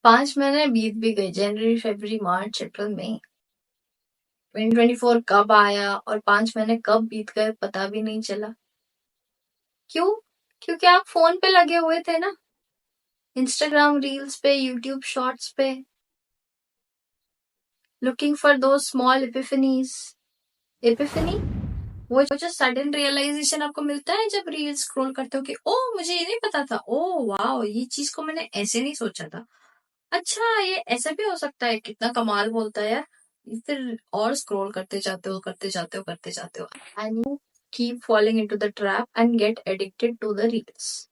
5 महीने बीत भी गए, जनवरी, फरवरी, मार्च, अप्रैल, मई। 2024 कब आया और 5 महीने कब बीत गए पता भी नहीं चला। क्यों? क्योंकि आप फोन पे लगे हुए थे ना, इंस्टाग्राम रील्स पे, यूट्यूब शॉर्ट्स पे, लुकिंग फॉर दो स्मॉल एपिफनीज। एपिफनी वो जो सडन रियलाइजेशन आपको मिलता है जब रील स्क्रॉल करते हो कि ओ मुझे ये नहीं पता था, ओ वाओ ये चीज को मैंने ऐसे नहीं सोचा था, अच्छा ये ऐसा भी हो सकता है, कितना कमाल बोलता है यार। फिर और स्क्रॉल करते जाते हो करते जाते हो करते जाते हो and you keep following into the trap and get addicted to the reels.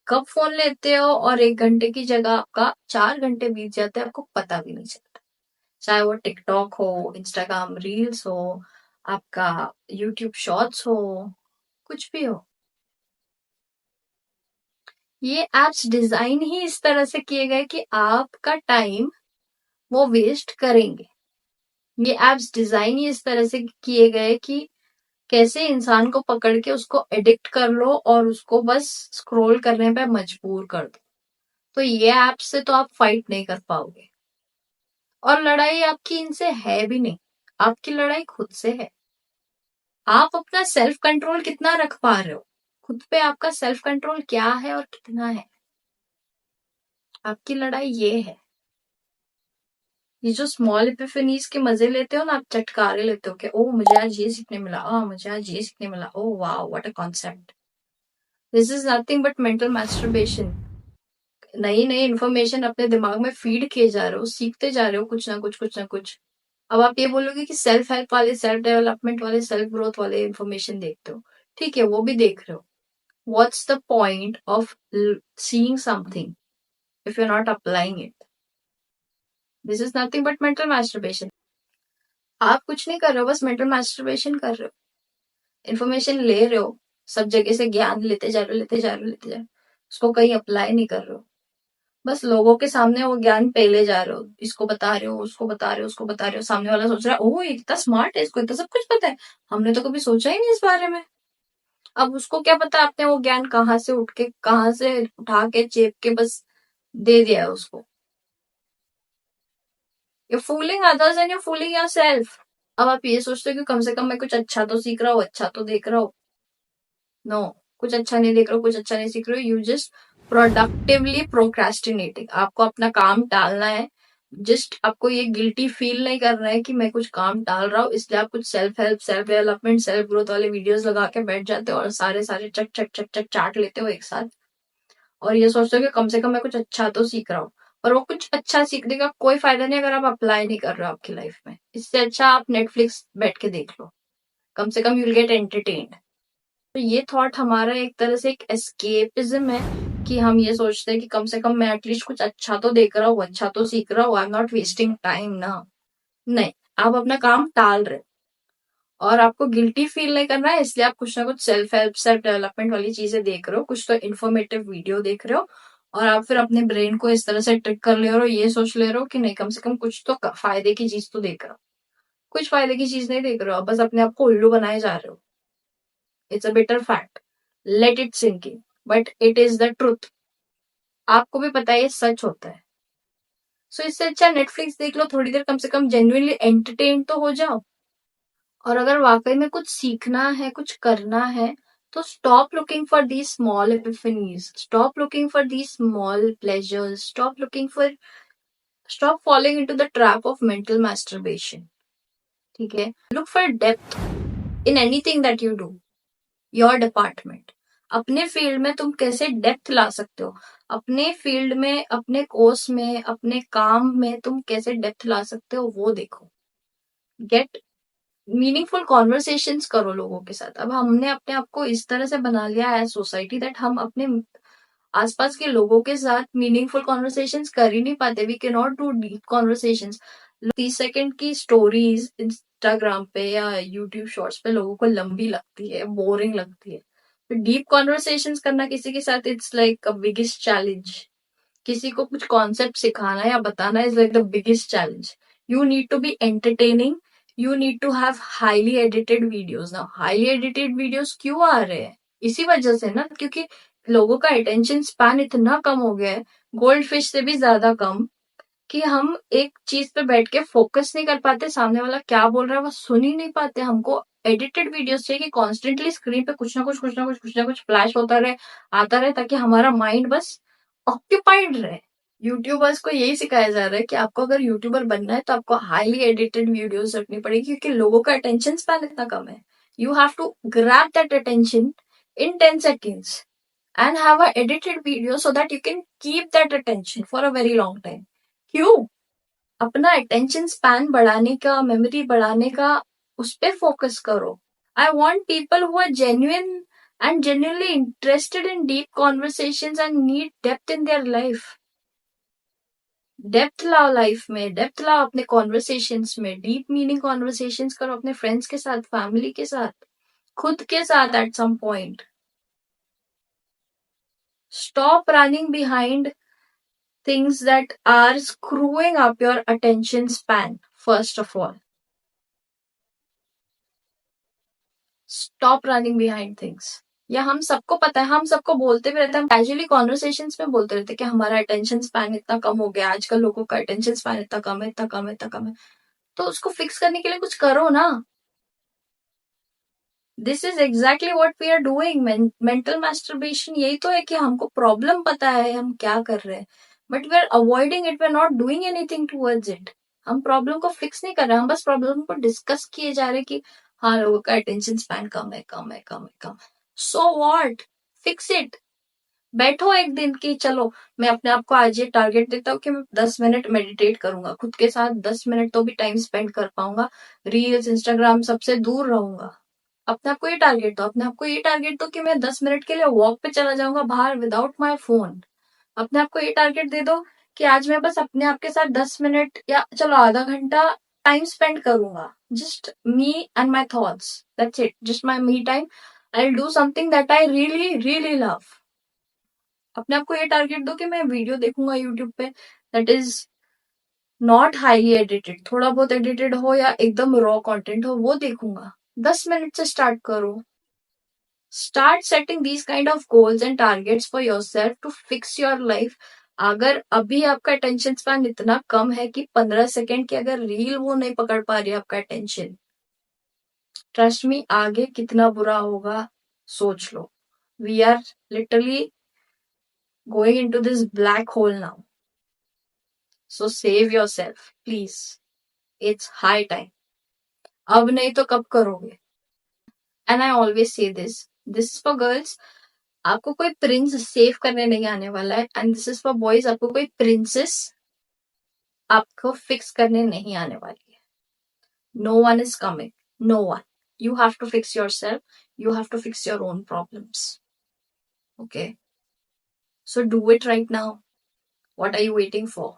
कब फोन लेते हो और 1 घंटे की जगह आपका 4 घंटे बीत जाते हैं, आपको पता भी नहीं चलता। चाहे वो टिकटॉक हो, इंस्टाग्राम रील्स हो, आपका यूट्यूब शॉर्ट्स हो, कुछ भी हो। ये एप्स डिजाइन ही इस तरह से किए गए कि आपका टाइम वो वेस्ट करेंगे। ये एप्स डिजाइन ही इस तरह से किए गए कि कैसे इंसान को पकड़ के उसको एडिक्ट कर लो और उसको बस स्क्रॉल करने पे मजबूर कर दो। तो ये ऐप से तो आप फाइट नहीं कर पाओगे, और लड़ाई आपकी इनसे है भी नहीं, आपकी लड़ाई खुद से है। आप अपना सेल्फ कंट्रोल कितना रख पा रहे हो, खुद पे आपका सेल्फ कंट्रोल क्या है और कितना है, आपकी लड़ाई ये है। ये जो स्मॉल एपिफनीज के मजे लेते हो ना, आप चटकारे लेते हो कि ओ मुझे आज ये सीखने मिला, मुझे आज ये सीखने मिला, oh wow what a concept. This is nothing but mental masturbation. नई नई इन्फॉर्मेशन अपने दिमाग में फीड किए जा रहे हो, सीखते जा रहे हो कुछ ना कुछ कुछ ना कुछ। अब आप ये बोलोगे कि सेल्फ हेल्प वाले, सेल्फ डेवलपमेंट वाले, सेल्फ ग्रोथ वाले इन्फॉर्मेशन देखते हो, ठीक है वो भी देख रहे हो। What's the point of seeing something if you are not applying it? This is nothing but mental masturbation. आप कुछ नहीं कर रहे हो, बस मेंटल मैस्टरबेशन कर रहे हो, इन्फॉर्मेशन ले रहे हो, सब जगह से ज्ञान लेते जा रहे हो, लेते जा रहे हो, लेते जा रहे हो, उसको कहीं अप्लाई नहीं कर रहे हो, बस लोगों के सामने वो ज्ञान पहले जा रहे हो, इसको बता रहे हो, उसको बता रहे हो, उसको बता रहे हो, सामने वाला सोच रहा है ओह ये इतना स्मार्ट है, इसको इतना सब कुछ पता है, हमने तो कभी सोचा ही नहीं इस बारे में। अब उसको क्या पता आपने वो ज्ञान कहाँ से उठ के, कहाँ से उठा के चेप के बस दे दिया है उसको। You fooling others and you fooling yourself. अब आप ये सोचते हो कि कम से कम मैं कुछ अच्छा तो सीख रहा हूँ, अच्छा तो देख रहा हूँ। नो, कुछ अच्छा नहीं देख रहे हो, कुछ अच्छा नहीं सीख रहे हो, यू जस्ट प्रोडक्टिवली प्रोक्रेस्टिनेटिंग। आपको अपना काम टालना है, जस्ट आपको ये गिल्टी फील नहीं करना है कि मैं कुछ काम टाल रहा हूँ, इसलिए आप कुछ self help, self development, self growth वाले वीडियोस लगा के बैठ जाते हो और सारे सारे चक चक चक चक चाट लेते हो एक साथ, और ये सोचते हो कि कम से कम मैं कुछ अच्छा तो सीख रहा हूँ। पर वो कुछ अच्छा सीखने का कोई फायदा नहीं अगर आप अप्लाई नहीं कर रहे हो आपकी लाइफ में। इससे अच्छा आप नेटफ्लिक्स बैठ के देख लो, कम से कम यूल गेट एंटरटेन्ड। तो ये थॉट हमारा एक तरह से एक एस्केपिज्म है कि हम ये सोचते हैं कि कम से कम मैं एटलीस्ट कुछ अच्छा तो देख रहा हूँ, अच्छा तो सीख रहा हूँ, I am not wasting time ना। नहीं, आप अपना काम टाल रहे हो और आपको गिल्टी फील नहीं करना है, इसलिए आप कुछ ना कुछ सेल्फ हेल्प, सेल्फ डेवलपमेंट वाली चीजें देख रहे हो, कुछ तो इन्फॉर्मेटिव वीडियो देख रहे हो, और आप फिर अपने ब्रेन को इस तरह से ट्रिक कर ले रहे हो, ये सोच ले रहे हो कि नहीं कम से कम कुछ तो फायदे की चीज तो देख रहा हो। कुछ फायदे की चीज नहीं देख रहे हो, आप बस अपने आप को उल्लू बनाए जा रहे हो। It's a bitter fact, let it sink in, but it is the truth. आपको भी पता है ये सच होता है। सो इससे अच्छा नेटफ्लिक्स देख लो थोड़ी देर, कम से कम जेन्युइनली एंटरटेन तो हो जाओ। और अगर वाकई में कुछ सीखना है, कुछ करना है, तो stop looking for these small epiphanies, stop looking for these small pleasures, stop following into the trap of mental masturbation. ठीक है, look for depth in anything that you do, your department. अपने फील्ड में तुम कैसे depth ला सकते हो, अपने field में, अपने कोर्स में, अपने काम में तुम कैसे डेप्थ ला सकते हो वो देखो। गेट मीनिंगफुल कॉन्वर्सेशंस करो लोगों के साथ। अब हमने अपने आप को इस तरह से बना लिया है सोसाइटी दैट हम अपने आसपास के लोगों के साथ मीनिंगफुल कॉन्वर्सेशंस कर ही नहीं पाते। We can not do deep conversations. 30 second की स्टोरीज इंस्टाग्राम पे या यूट्यूब शॉर्ट्स पे लोगों को लंबी लगती है, बोरिंग लगती है। तो डीप कॉन्वर्सेशंस करना किसी के साथ it's like a biggest challenge. किसी को कुछ कॉन्सेप्ट सिखाना या बताना is like the biggest challenge. You need to be entertaining, you need to have highly edited videos. ना हाईली एडिटेड वीडियोस क्यों आ रहे हैं? इसी वजह से ना, क्योंकि लोगों का अटेंशन स्पैन इतना कम हो गया है, गोल्ड फिश से भी ज्यादा कम, कि हम एक चीज पे बैठ के फोकस नहीं कर पाते, सामने वाला क्या बोल रहा है वो सुन ही नहीं पाते। हमको एडिटेड वीडियोस चाहिए कि कॉन्स्टेंटली स्क्रीन पे कुछ ना कुछ कुछ ना कुछ कुछ ना कुछ फ्लैश होता रहे, आता रहे, ताकि हमारा माइंड बस ऑक्यूपाइड रहे। यूट्यूबर्स को यही सिखाया जा रहा है कि आपको अगर यूट्यूबर बनना है तो आपको हाईली एडिटेड वीडियोस रखनी पड़ेगी, क्योंकि लोगों का अटेंशन स्पैन इतना कम है। You have to grab that attention in 10 seconds and have a edited video so that you can keep that attention for a very long time. क्यों? अपना अटेंशन स्पैन बढ़ाने का, मेमोरी बढ़ाने का, उस पे फोकस करो। I want people who are genuine and genuinely interested in deep conversations and need depth in their life. Depth लाओ लाइफ में, डेप्थ लाओ अपने कॉन्वर्सेशंस में, डीप मीनिंग कॉन्वर्सेशंस करो अपने फ्रेंड्स के साथ, फैमिली के साथ, खुद के साथ at some point. Stop running behind things that are screwing up your attention span. First of all, stop running behind things. या हम सबको पता है, हम सबको बोलते भी रहते हैं, हम कैजुअली कॉन्वर्सेशंस में बोलते रहते हैं कि हमारा अटेंशन स्पैन इतना कम हो गया, आजकल लोगों का अटेंशन स्पैन इतना कम है, इतना कम है, इतना कम है। तो उसको फिक्स करने के लिए कुछ करो ना। This is exactly what we are doing. Mental masturbation यही तो है कि हमको प्रॉब्लम पता है हम क्या कर रहे हैं, but we are avoiding it, we are not doing anything towards it. हम प्रॉब्लम को फिक्स नहीं कर रहे, हम बस प्रॉब्लम को डिस्कस किए जा रहे कि हाँ लोगों का अटेंशन स्पैन कम है, कम है, कम है, कम है। So what, fix it. बैठो एक दिन की, चलो मैं अपने आप को आज ये टारगेट देता हूँ कि मैं 10 मिनट मेडिटेट करूंगा खुद के साथ, 10 मिनट तो भी टाइम स्पेंड कर पाऊंगा, रील्स इंस्टाग्राम सबसे दूर रहूंगा। अपने आप को ये टारगेट दो, अपने आप को ये टारगेट दो कि मैं 10 मिनट के लिए वॉक पे चला जाऊंगा बाहर विदाउट माय फोन। अपने आप को ये टारगेट दे दो कि आज मैं बस अपने आप के साथ 10 मिनट या चलो आधा घंटा टाइम स्पेंड करूंगा, just me and my thoughts, that's it, just my me time. I will do something that I really really love. अपने आप को ये टारगेट दो कि मैं वीडियो देखूंगा यूट्यूब पे that is not highly edited, थोड़ा बहुत एडिटेड हो या एकदम रॉ कंटेंट हो, वो देखूंगा। 10 मिनट से स्टार्ट करो। Start setting these kind of goals and targets for yourself to fix your life. अगर अभी आपका अटेंशन स्पैन इतना कम है कि 15 सेकेंड की अगर रील वो नहीं पकड़ पा रही आपका अटेंशन, ट्रस्ट मी आगे कितना बुरा होगा सोच लो। We are literally going into this black hole now, so save yourself please, it's high time. अब नहीं तो कब करोगे? And I always say this is for girls. आपको कोई प्रिंस सेव करने नहीं आने वाला है, and this is for boys. आपको कोई प्रिंसेस आपको फिक्स करने नहीं आने वाली है। No one is coming, no one. You have to fix yourself, you have to fix your own problems. Okay, so do it right now. What are you waiting for?